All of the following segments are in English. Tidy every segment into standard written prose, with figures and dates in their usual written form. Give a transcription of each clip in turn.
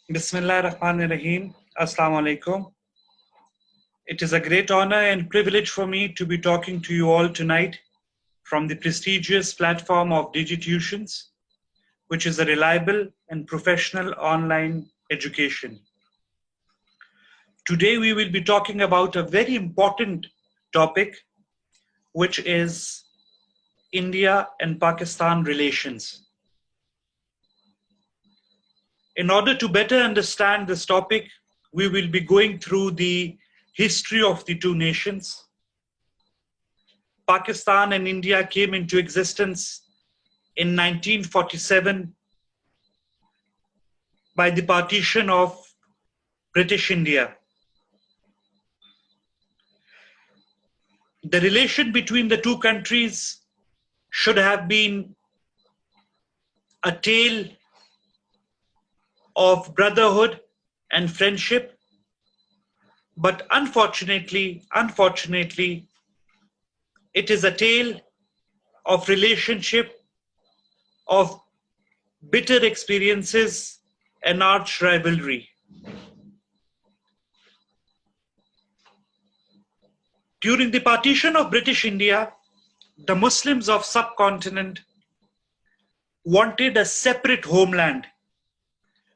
Bismillah ar-Rahman ar-Rahim. Assalamu alaikum. It is a great honor and privilege for me to be talking to you all tonight from the prestigious platform of Digitutions, which is a reliable and professional online education. Today we will be talking about a very important topic, which is India and Pakistan relations. In order to better understand this topic, we will be going through the history of the two nations. Pakistan and India came into existence in 1947 by the partition of British India. The relation between the two countries should have been a tale of brotherhood and friendship, but unfortunately, it is a tale of relationship, of bitter experiences and arch rivalry. During the partition of British India, the Muslims of subcontinent wanted a separate homeland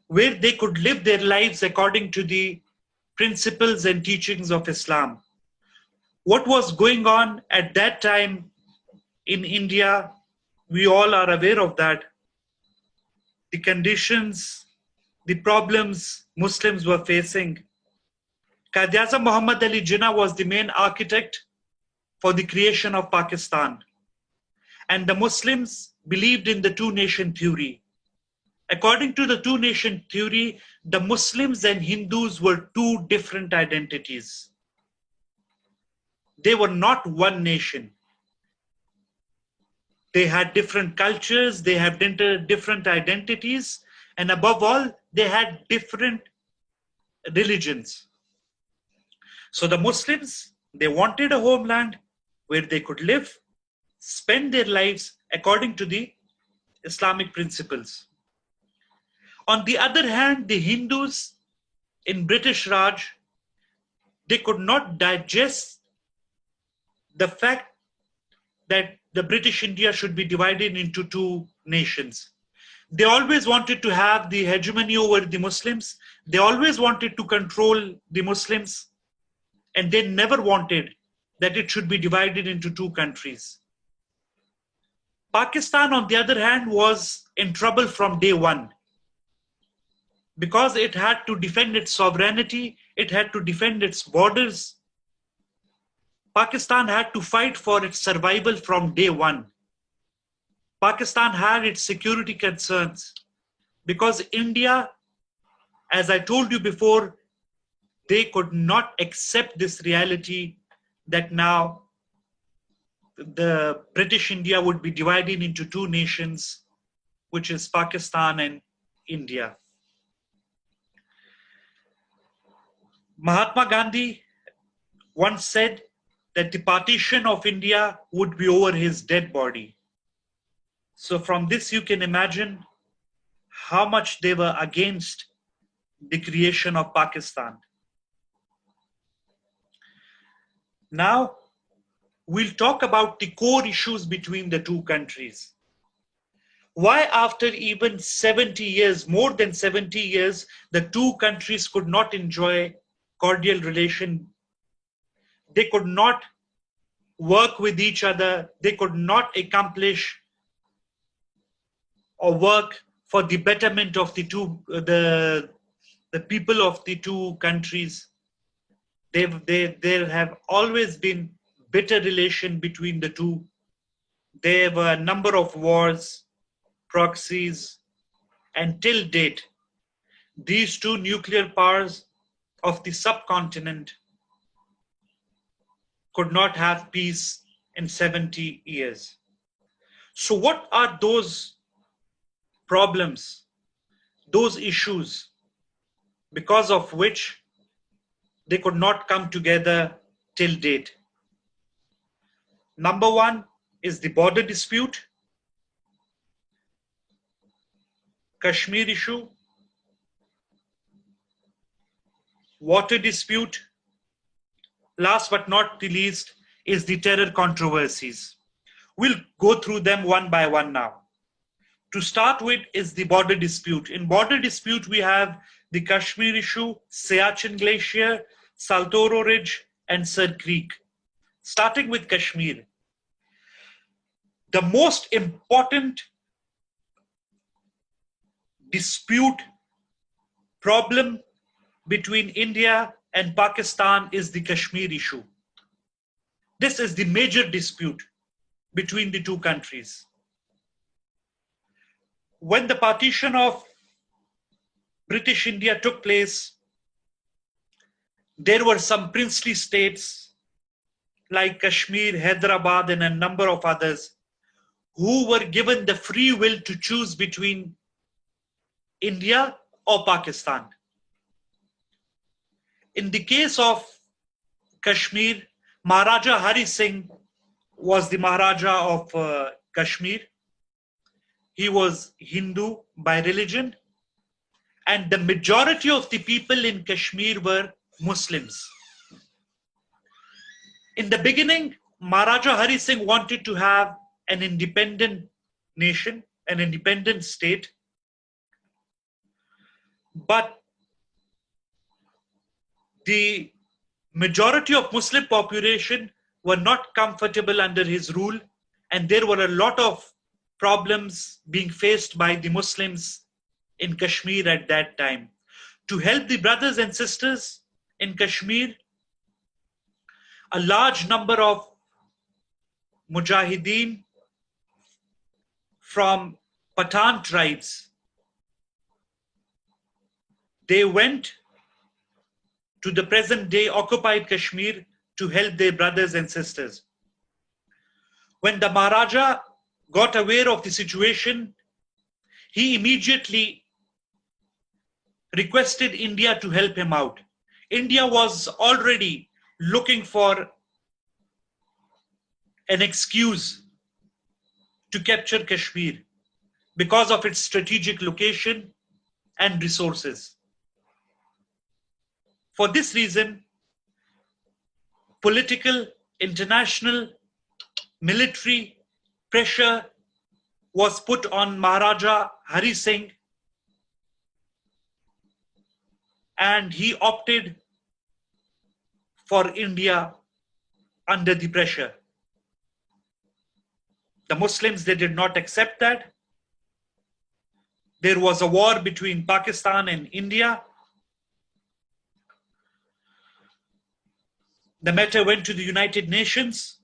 where they could live their lives according to the principles and teachings of Islam. What was going on at that time in India, we all are aware of that. The conditions, the problems Muslims were facing. Quaid-e-Azam Muhammad Ali Jinnah was the main architect for the creation of Pakistan. And the Muslims believed in the two-nation theory. According to the two-nation theory, the Muslims and Hindus were two different identities. They were not one nation. They had different cultures, they had different identities, and above all, they had different religions. So the Muslims, they wanted a homeland where they could live, spend their lives according to the Islamic principles. On the other hand, the Hindus in British Raj, they could not digest the fact that the British India should be divided into two nations. They always wanted to have the hegemony over the Muslims. They always wanted to control the Muslims. And they never wanted that it should be divided into two countries. Pakistan, on the other hand, was in trouble from day one, because it had to defend its sovereignty, it had to defend its borders. Pakistan had to fight for its survival from day one. Pakistan had its security concerns because India, as I told you before, they could not accept this reality that now the British India would be divided into two nations, which is Pakistan and India. Mahatma Gandhi once said that the partition of India would be over his dead body. So from this you can imagine how much they were against the creation of Pakistan. Now, we'll talk about the core issues between the two countries. Why after even 70 years, more than 70 years, the two countries could not enjoy cordial relation. They could not work with each other. They could not accomplish or work for the betterment of the people of the two countries. There have always been bitter relation between the two. There were a number of wars, proxies, and till date, these two nuclear powers of the subcontinent could not have peace in 70 years. So what are those problems, those issues, because of which they could not come together till date? Number one is the border dispute, Kashmir issue, water dispute. Last but not the least is the terror controversies. We'll go through them one by one now. To start with is the border dispute. In border dispute, we have the Kashmir issue, Siachen Glacier, Saltoro Ridge, and Sir Creek. Starting with Kashmir, the most important dispute problem between India and Pakistan is the Kashmir issue. This is the major dispute between the two countries. When the partition of British India took place, there were some princely states like Kashmir, Hyderabad, and a number of others who were given the free will to choose between India or Pakistan. In the case of Kashmir, Maharaja Hari Singh was the Maharaja of Kashmir. He was Hindu by religion, and the majority of the people in Kashmir were Muslims. In the beginning, Maharaja Hari Singh wanted to have an independent nation, an independent state, but the majority of Muslim population were not comfortable under his rule, and there were a lot of problems being faced by the Muslims in Kashmir at that time. To help the brothers and sisters in Kashmir, a large number of Mujahideen from Pathan tribes, they went to the present day occupied Kashmir to help their brothers and sisters. When the Maharaja got aware of the situation, he immediately requested India to help him out. India was already looking for an excuse to capture Kashmir because of its strategic location and resources. For this reason, political, international, military pressure was put on Maharaja Hari Singh, and he opted for India under the pressure. The Muslims, they did not accept that. There was a war between Pakistan and India. The matter went to the United Nations,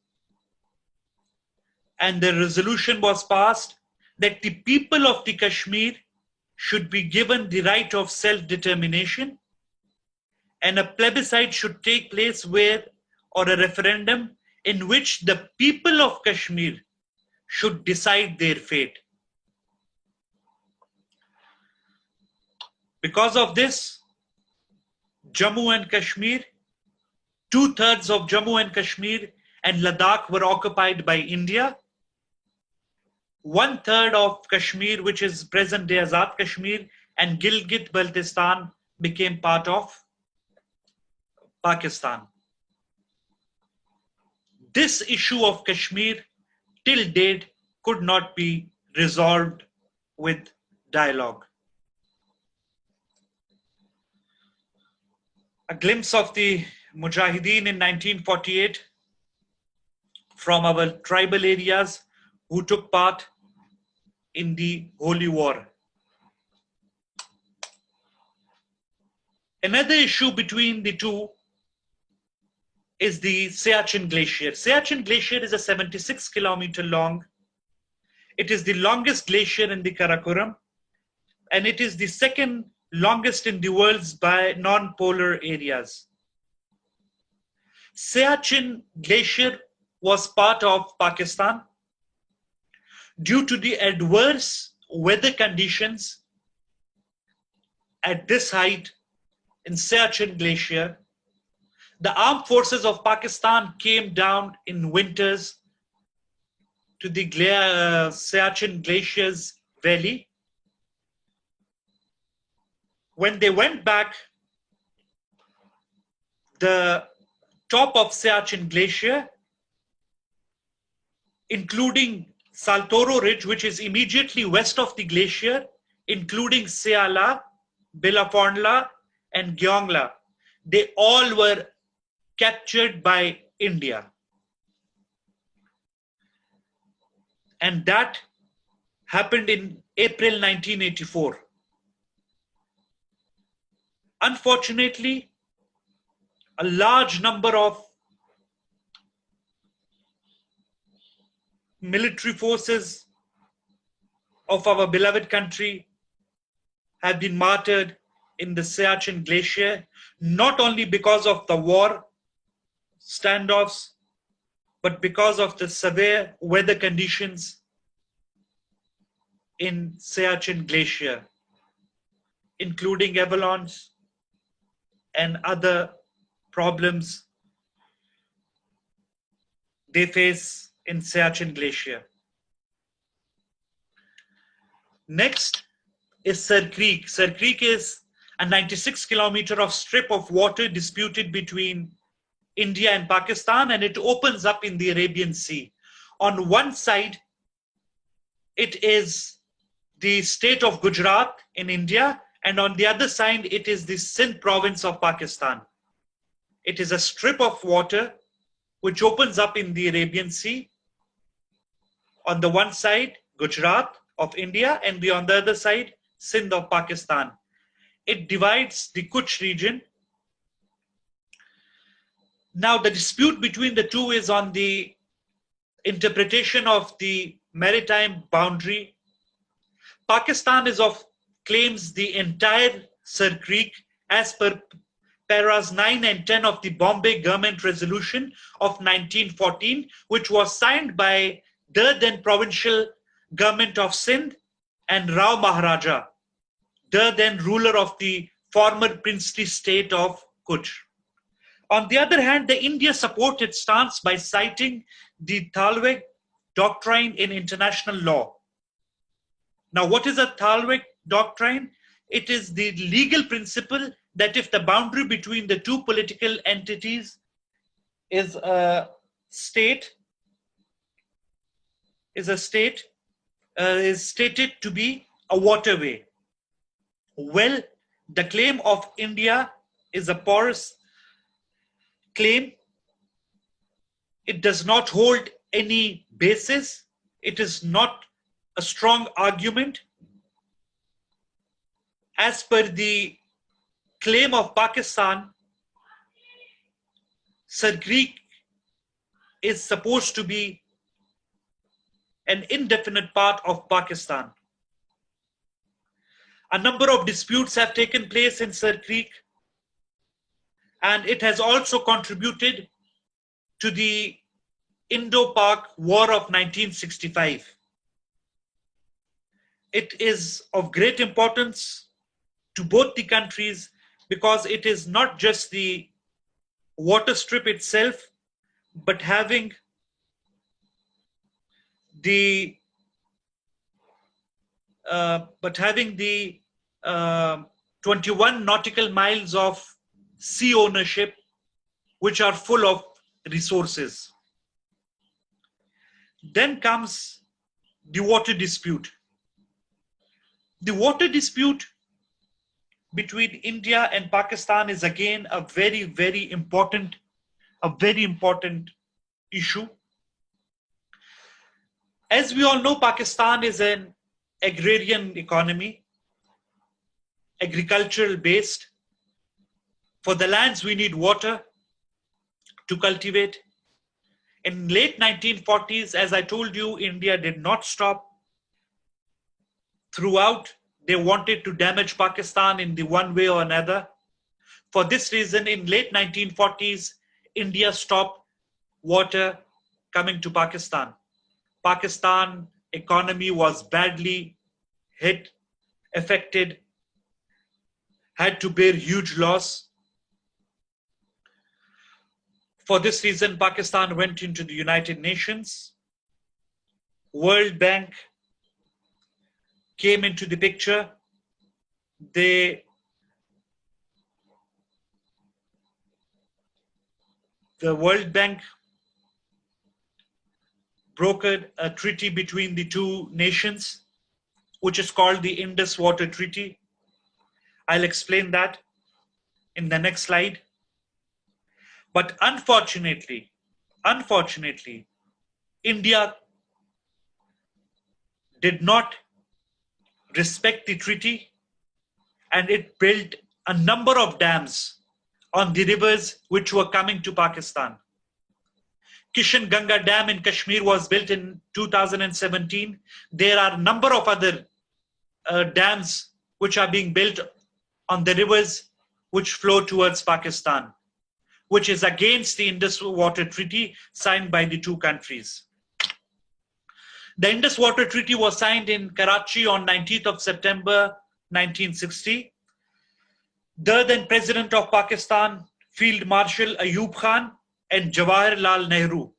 and the resolution was passed that the people of the Kashmir should be given the right of self-determination, and a plebiscite should take place or a referendum in which the people of Kashmir should decide their fate. Because of this, Jammu and Kashmir, 2/3 of Jammu and Kashmir and Ladakh were occupied by India. 1/3 of Kashmir, which is present day Azad Kashmir, and Gilgit-Baltistan became part of Pakistan. This issue of Kashmir till date could not be resolved with dialogue. A glimpse of the Mujahideen in 1948 from our tribal areas who took part in the Holy War. Another issue between the two is the Siachen Glacier. Siachen Glacier is a 76-kilometer long. It is the longest glacier in the Karakoram, and it is the second longest in the world by non-polar areas. Siachen Glacier was part of Pakistan. Due to the adverse weather conditions at this height in Siachen Glacier, the armed forces of Pakistan came down in winters to the Siachen Glacier's valley. When they went back, the top of Siachen Glacier, including Saltoro Ridge, which is immediately west of the glacier, including Seala, Bilafonla, and Gyeongla. They all were captured by India. And that happened in April 1984. Unfortunately, a large number of military forces of our beloved country have been martyred in the Siachen Glacier, not only because of the war standoffs, but because of the severe weather conditions in Siachen Glacier, including avalanches and other problems they face in Siachen Glacier. Next is Sir Creek. Sir Creek is a 96-kilometer of strip of water disputed between India and Pakistan, and it opens up in the Arabian Sea. On one side, it is the state of Gujarat in India, and on the other side, it is the Sindh province of Pakistan. It is a strip of water which opens up in the Arabian Sea. On the one side, Gujarat of India, and on the other side, Sindh of Pakistan. It divides the Kutch region. Now, the dispute between the two is on the interpretation of the maritime boundary. Pakistan claims the entire Sir Creek as per paras 9 and 10 of the Bombay Government Resolution of 1914, which was signed by the then provincial government of Sindh and Rao Maharaja, the then ruler of the former princely state of Kutch. On the other hand, the India supported stance by citing the Thalweg doctrine in international law. Now, what is a Thalweg doctrine? It is the legal principle that if the boundary between the two political entities is stated to be a waterway. Well, the claim of India is a porous claim. It does not hold any basis. It is not a strong argument. As per the claim of Pakistan, Sir Creek is supposed to be an indefinite part of Pakistan. A number of disputes have taken place in Sir Creek, and it has also contributed to the Indo-Pak War of 1965. It is of great importance to both the countries because it is not just the water strip itself, but having the 21 nautical miles of sea ownership, which are full of resources. Then comes the water dispute. The water dispute between India and Pakistan is again a very important issue. As we all know, Pakistan is an agrarian economy, agricultural based. For the lands, we need water to cultivate. In late 1940s, as I told you, India did not stop. Throughout, they wanted to damage Pakistan in the one way or another. For this reason, in late 1940s, India stopped water coming to Pakistan. Pakistan economy was badly hit, affected, had to bear huge loss. For this reason, Pakistan went into the United Nations. World Bank came into the picture. They the World Bank brokered a treaty between the two nations, which is called the Indus Water Treaty. I'll explain that in the next slide. But unfortunately, India did not respect the treaty, and it built a number of dams on the rivers which were coming to Pakistan. Kishan Ganga Dam in Kashmir was built in 2017. There are a number of other dams which are being built on the rivers which flow towards Pakistan, which is against the Indus Water Treaty signed by the two countries. The Indus Water Treaty was signed in Karachi on 19th of September 1960. The then President of Pakistan, Field Marshal Ayub Khan, and Jawaharlal Nehru,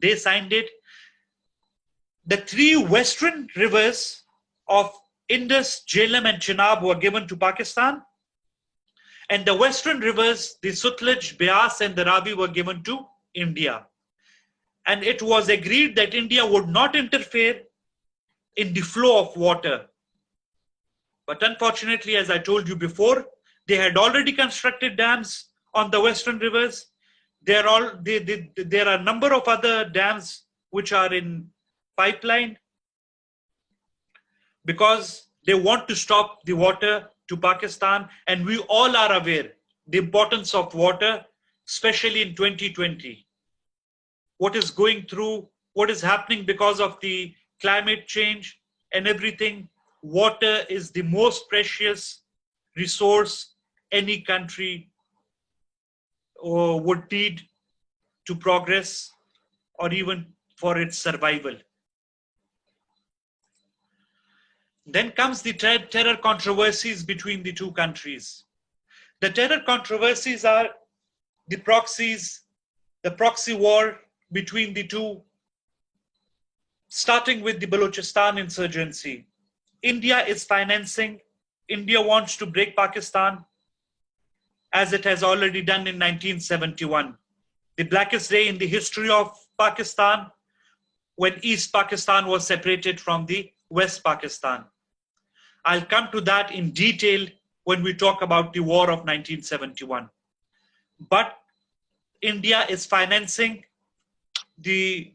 they signed it. The three western rivers of Indus, Jhelum, and Chenab were given to Pakistan, and the western rivers, the Sutlej, Beas, and the Ravi, were given to India. And it was agreed that India would not interfere in the flow of water. But unfortunately, as I told you before, they had already constructed dams on the western rivers. There are a number of other dams which are in pipeline because they want to stop the water to Pakistan. And we all are aware the importance of water, especially in 2020. What is going through, what is happening because of the climate change and everything. Water is the most precious resource any country would need to progress or even for its survival. Then comes the terror controversies between the two countries. The terror controversies are the proxies, the proxy war between the two, starting with the Balochistan insurgency. India is financing, India wants to break Pakistan, as it has already done in 1971. The blackest day in the history of Pakistan, when East Pakistan was separated from the West Pakistan. I'll come to that in detail when we talk about the war of 1971. But India is financing the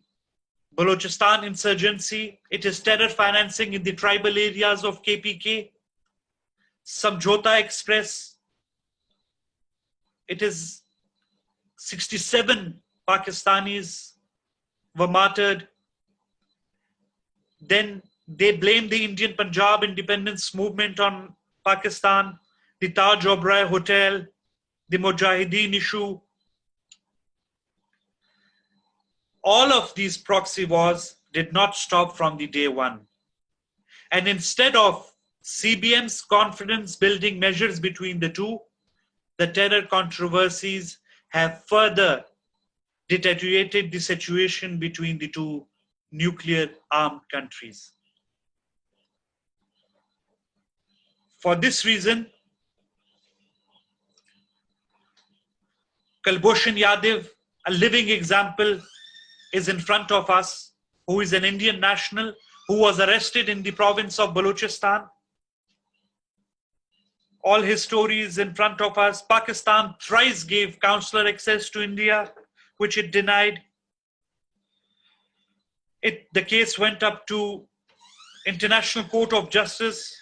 Balochistan insurgency. It is terror financing in the tribal areas of KPK. Samjhota Express. It is 67 Pakistanis were martyred. Then they blame the Indian Punjab independence movement on Pakistan, the Taj Oberoi Hotel, the Mujahideen issue. All of these proxy wars did not stop from the day one. And instead of CBM's confidence building measures between the two, the terror controversies have further deteriorated the situation between the two nuclear armed countries. For this reason, Kulbhushan Yadav, a living example, is in front of us, who is an Indian national who was arrested in the province of Balochistan. All his story is in front of us. Pakistan thrice gave consular access to India, which it denied. The case went up to International Court of Justice,